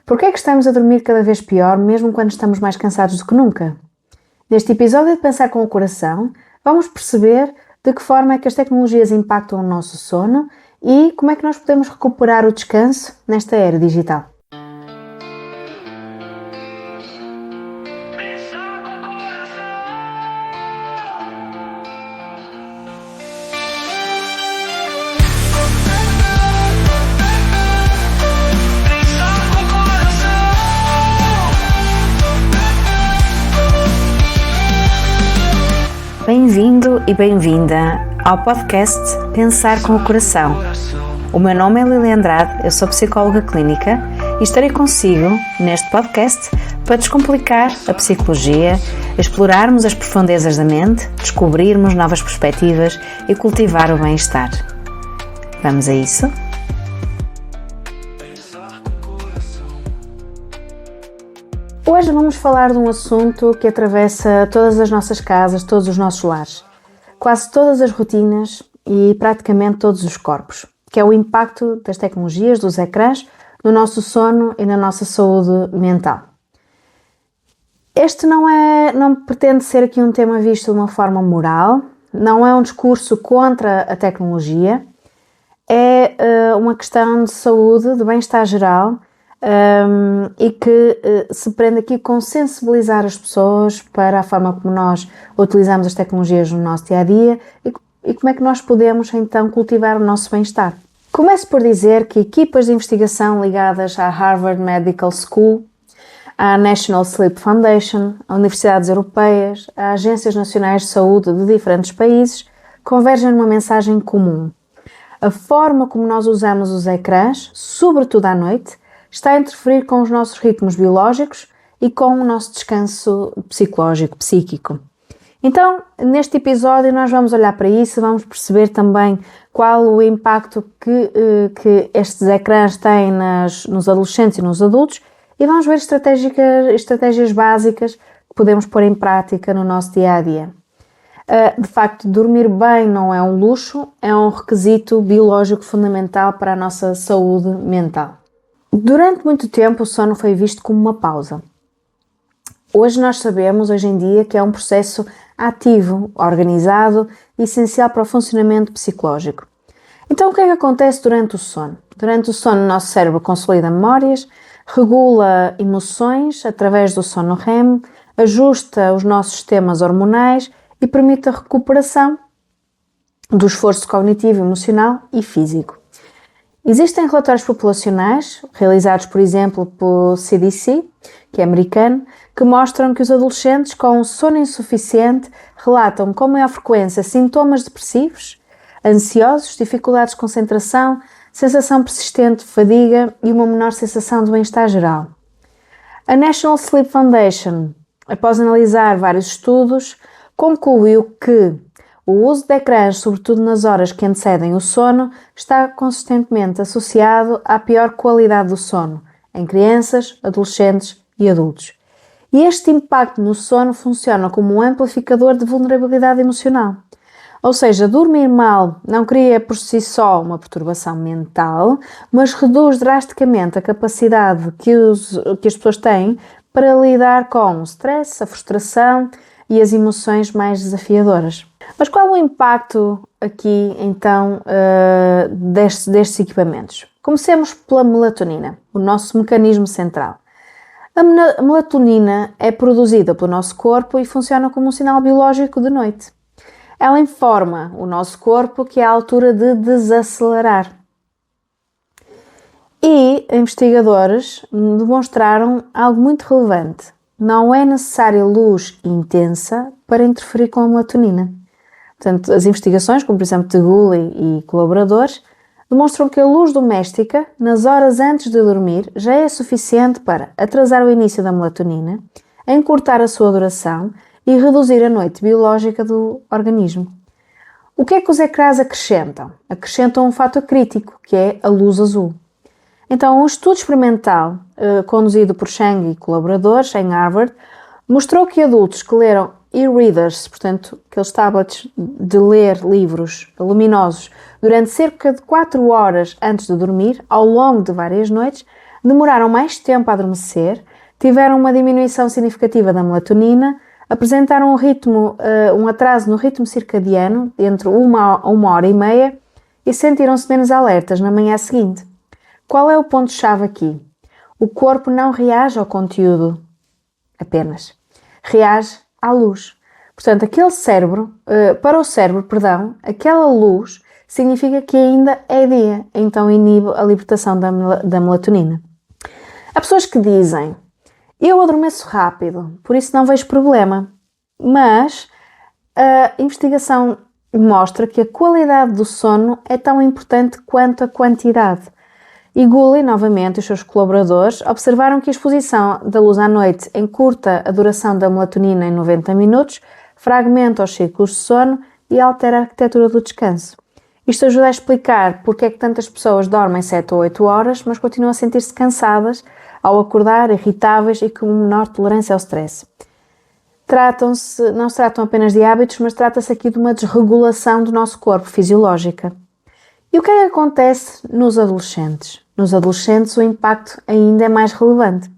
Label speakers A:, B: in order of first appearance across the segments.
A: Por que é que estamos a dormir cada vez pior, mesmo quando estamos mais cansados do que nunca? Neste episódio de Pensar com o Coração, vamos perceber de que forma é que as tecnologias impactam o nosso sono e como é que nós podemos recuperar o descanso nesta era digital. Bem-vindo e bem-vinda ao podcast Pensar com o Coração. O meu nome é Lili Andrade, eu sou psicóloga clínica e estarei consigo neste podcast para descomplicar a psicologia, explorarmos as profundezas da mente, descobrirmos novas perspectivas e cultivar o bem-estar. Vamos a isso? Hoje vamos falar de um assunto que atravessa todas as nossas casas, todos os nossos lares, quase todas as rotinas e praticamente todos os corpos, que é o impacto das tecnologias, dos ecrãs, no nosso sono e na nossa saúde mental. Este não pretende ser aqui um tema visto de uma forma moral, não é um discurso contra a tecnologia, é uma questão de saúde, de bem-estar geral, e que se prende aqui com sensibilizar as pessoas para a forma como nós utilizamos as tecnologias no nosso dia-a-dia e como é que nós podemos então cultivar o nosso bem-estar. Começo por dizer que equipas de investigação ligadas à Harvard Medical School, à National Sleep Foundation, a universidades europeias, a agências nacionais de saúde de diferentes países convergem numa mensagem comum. A forma como nós usamos os ecrãs, sobretudo à noite, está a interferir com os nossos ritmos biológicos e com o nosso descanso psicológico, psíquico. Então, neste episódio nós vamos olhar para isso, vamos perceber também qual o impacto que estes ecrãs têm nos adolescentes e nos adultos e vamos ver estratégias básicas que podemos pôr em prática no nosso dia-a-dia. De facto, dormir bem não é um luxo, é um requisito biológico fundamental para a nossa saúde mental. Durante muito tempo o sono foi visto como uma pausa. Hoje nós sabemos, hoje em dia, que é um processo ativo, organizado e essencial para o funcionamento psicológico. Então o que é que acontece durante o sono? Durante o sono o nosso cérebro consolida memórias, regula emoções através do sono REM, ajusta os nossos sistemas hormonais e permite a recuperação do esforço cognitivo, emocional e físico. Existem relatórios populacionais, realizados, por exemplo, pelo CDC, que é americano, que mostram que os adolescentes com sono insuficiente relatam com maior frequência sintomas depressivos, ansiosos, dificuldades de concentração, sensação persistente de fadiga e uma menor sensação de bem-estar geral. A National Sleep Foundation, após analisar vários estudos, concluiu que o uso de ecrãs, sobretudo nas horas que antecedem o sono, está consistentemente associado à pior qualidade do sono em crianças, adolescentes e adultos. E este impacto no sono funciona como um amplificador de vulnerabilidade emocional. Ou seja, dormir mal não cria por si só uma perturbação mental, mas reduz drasticamente a capacidade que as pessoas têm para lidar com o stress, a frustração e as emoções mais desafiadoras. Mas qual é o impacto aqui, então, destes equipamentos? Comecemos pela melatonina, o nosso mecanismo central. A melatonina é produzida pelo nosso corpo e funciona como um sinal biológico de noite. Ela informa o nosso corpo que é a altura de desacelerar. E investigadores demonstraram algo muito relevante. Não é necessária luz intensa para interferir com a melatonina. Portanto, as investigações, como por exemplo de Gully e colaboradores, demonstram que a luz doméstica, nas horas antes de dormir, já é suficiente para atrasar o início da melatonina, encurtar a sua duração e reduzir a noite biológica do organismo. O que é que os ecrãs acrescentam? Acrescentam um fator crítico, que é a luz azul. Então, um estudo experimental conduzido por Chang e colaboradores em Harvard mostrou que adultos que leram e-readers, portanto, aqueles tablets de ler livros luminosos, durante cerca de 4 horas antes de dormir, ao longo de várias noites, demoraram mais tempo a adormecer, tiveram uma diminuição significativa da melatonina, apresentaram um atraso no ritmo circadiano entre 1 hora e meia e sentiram-se menos alertas na manhã seguinte. Qual é o ponto-chave aqui? O corpo não reage ao conteúdo apenas, reage à luz. Portanto, para o cérebro, aquela luz significa que ainda é dia, então inibe a libertação da melatonina. Há pessoas que dizem: eu adormeço rápido, por isso não vejo problema. Mas a investigação mostra que a qualidade do sono é tão importante quanto a quantidade. E Gully, novamente, e os seus colaboradores observaram que a exposição da luz à noite encurta a duração da melatonina em 90 minutos, fragmenta os ciclos de sono e altera a arquitetura do descanso. Isto ajuda a explicar porque é que tantas pessoas dormem 7 ou 8 horas, mas continuam a sentir-se cansadas ao acordar, irritáveis e com menor tolerância ao stress. Não se tratam apenas de hábitos, mas trata-se aqui de uma desregulação do nosso corpo fisiológica. E o que é que acontece nos adolescentes? Nos adolescentes o impacto ainda é mais relevante.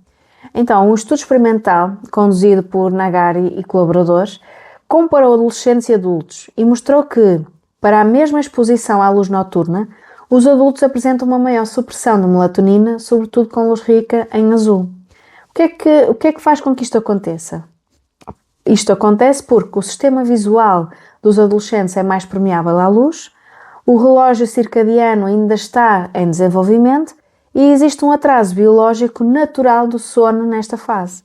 A: Então, um estudo experimental conduzido por Nagari e colaboradores comparou adolescentes e adultos e mostrou que, para a mesma exposição à luz noturna, os adultos apresentam uma maior supressão de melatonina, sobretudo com luz rica em azul. O que é que faz com que isto aconteça? Isto acontece porque o sistema visual dos adolescentes é mais permeável à luz, o relógio circadiano ainda está em desenvolvimento e existe um atraso biológico natural do sono nesta fase.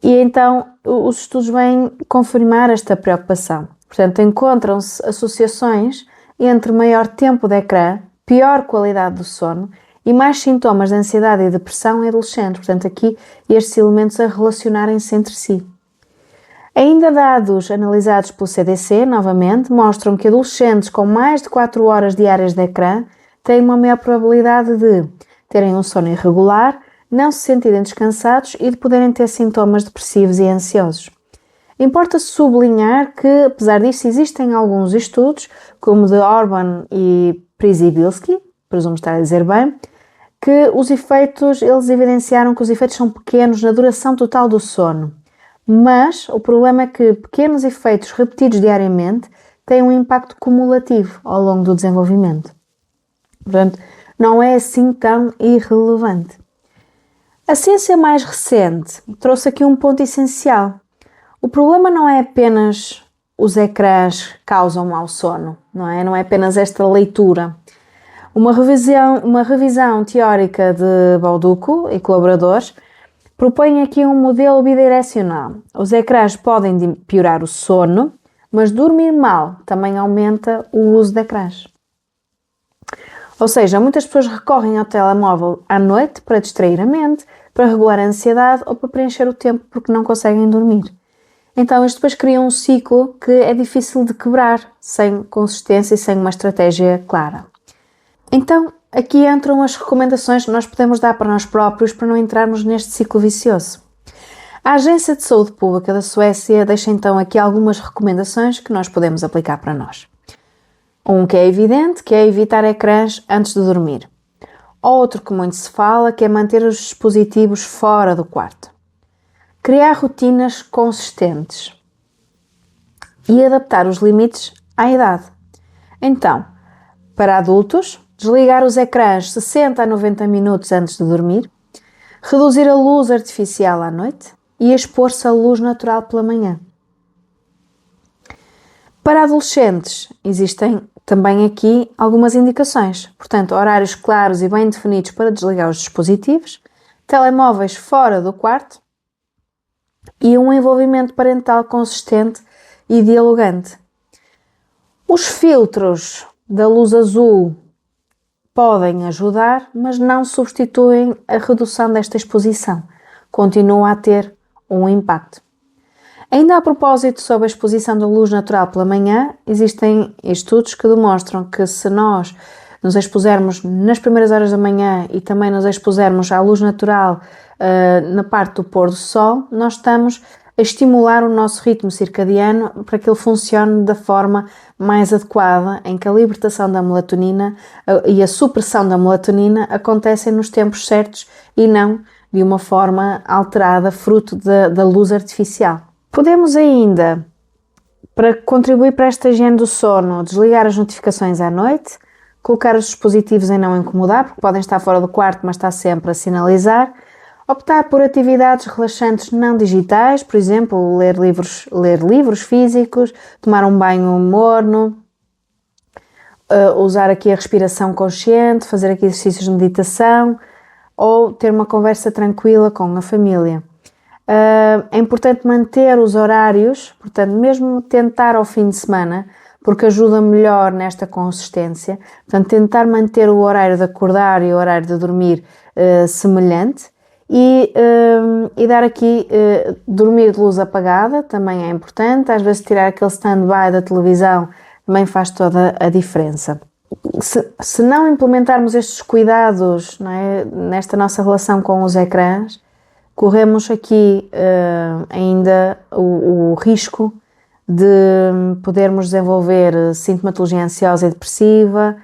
A: E então os estudos vêm confirmar esta preocupação. Portanto, encontram-se associações entre maior tempo de ecrã, pior qualidade do sono e mais sintomas de ansiedade e depressão em adolescentes. Portanto, aqui estes elementos a relacionarem-se entre si. Ainda dados analisados pelo CDC, novamente, mostram que adolescentes com mais de 4 horas diárias de ecrã têm uma maior probabilidade de terem um sono irregular, não se sentirem descansados e de poderem ter sintomas depressivos e ansiosos. Importa sublinhar que, apesar disso, existem alguns estudos, como de Orban e Przybyłski, presumo estar a dizer bem, que eles evidenciaram que os efeitos são pequenos na duração total do sono. Mas o problema é que pequenos efeitos repetidos diariamente têm um impacto cumulativo ao longo do desenvolvimento. Portanto, não é assim tão irrelevante. A ciência mais recente trouxe aqui um ponto essencial. O problema não é apenas os ecrãs que causam mau sono, não é? Não é apenas esta leitura. Uma revisão teórica de Bauducco e colaboradores propõe aqui um modelo bidirecional. Os ecrãs podem piorar o sono, mas dormir mal também aumenta o uso de ecrãs. Ou seja, muitas pessoas recorrem ao telemóvel à noite para distrair a mente, para regular a ansiedade ou para preencher o tempo porque não conseguem dormir. Então isto depois cria um ciclo que é difícil de quebrar, sem consistência e sem uma estratégia clara. Então, aqui entram as recomendações que nós podemos dar para nós próprios para não entrarmos neste ciclo vicioso. A Agência de Saúde Pública da Suécia deixa então aqui algumas recomendações que nós podemos aplicar para nós. Um que é evidente, que é evitar ecrãs antes de dormir. Outro que muito se fala, que é manter os dispositivos fora do quarto. Criar rotinas consistentes. E adaptar os limites à idade. Então, para adultos, desligar os ecrãs 60 a 90 minutos antes de dormir, reduzir a luz artificial à noite e expor-se à luz natural pela manhã. Para adolescentes, existem também aqui algumas indicações. Portanto, horários claros e bem definidos para desligar os dispositivos, telemóveis fora do quarto e um envolvimento parental consistente e dialogante. Os filtros da luz azul podem ajudar, mas não substituem a redução desta exposição. Continua a ter um impacto. Ainda a propósito sobre a exposição da luz natural pela manhã, existem estudos que demonstram que se nós nos expusermos nas primeiras horas da manhã e também nos expusermos à luz natural na parte do pôr do sol, nós estamos a estimular o nosso ritmo circadiano para que ele funcione da forma mais adequada, em que a libertação da melatonina e a supressão da melatonina acontecem nos tempos certos e não de uma forma alterada, fruto da luz artificial. Podemos ainda, para contribuir para esta higiene do sono, desligar as notificações à noite, colocar os dispositivos em não incomodar, porque podem estar fora do quarto, mas está sempre a sinalizar. Optar por atividades relaxantes não digitais, por exemplo, ler livros físicos, tomar um banho morno, usar aqui a respiração consciente, fazer aqui exercícios de meditação ou ter uma conversa tranquila com a família. É importante manter os horários, portanto, mesmo tentar ao fim de semana, porque ajuda melhor nesta consistência. Portanto, tentar manter o horário de acordar e o horário de dormir semelhante. E dar aqui, dormir de luz apagada também é importante, às vezes tirar aquele stand-by da televisão também faz toda a diferença. Se não implementarmos estes cuidados, não é, nesta nossa relação com os ecrãs, corremos aqui ainda o risco de podermos desenvolver sintomatologia ansiosa e depressiva,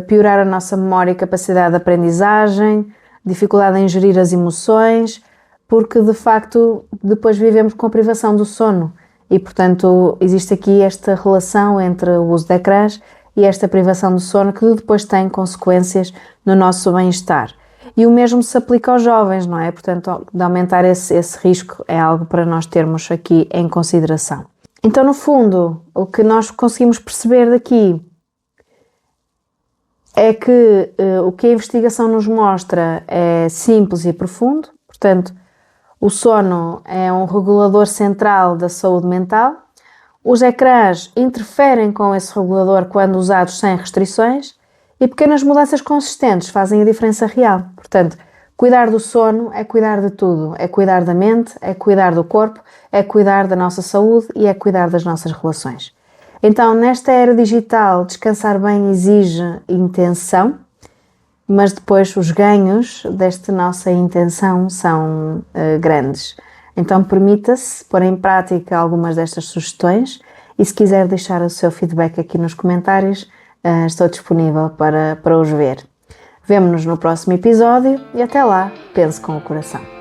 A: piorar a nossa memória e capacidade de aprendizagem, dificuldade em gerir as emoções, porque de facto depois vivemos com a privação do sono e, portanto, existe aqui esta relação entre o uso de ecrãs e esta privação do sono que depois tem consequências no nosso bem-estar. E o mesmo se aplica aos jovens, não é? Portanto, de aumentar esse risco é algo para nós termos aqui em consideração. Então, no fundo, o que nós conseguimos perceber daqui é que o que a investigação nos mostra é simples e profundo, portanto, o sono é um regulador central da saúde mental, os ecrãs interferem com esse regulador quando usados sem restrições e pequenas mudanças consistentes fazem a diferença real. Portanto, cuidar do sono é cuidar de tudo, é cuidar da mente, é cuidar do corpo, é cuidar da nossa saúde e é cuidar das nossas relações. Então, nesta era digital, descansar bem exige intenção, mas depois os ganhos desta nossa intenção são grandes. Então, permita-se pôr em prática algumas destas sugestões e se quiser deixar o seu feedback aqui nos comentários, estou disponível para os ver. Vemo-nos no próximo episódio e até lá, pense com o coração.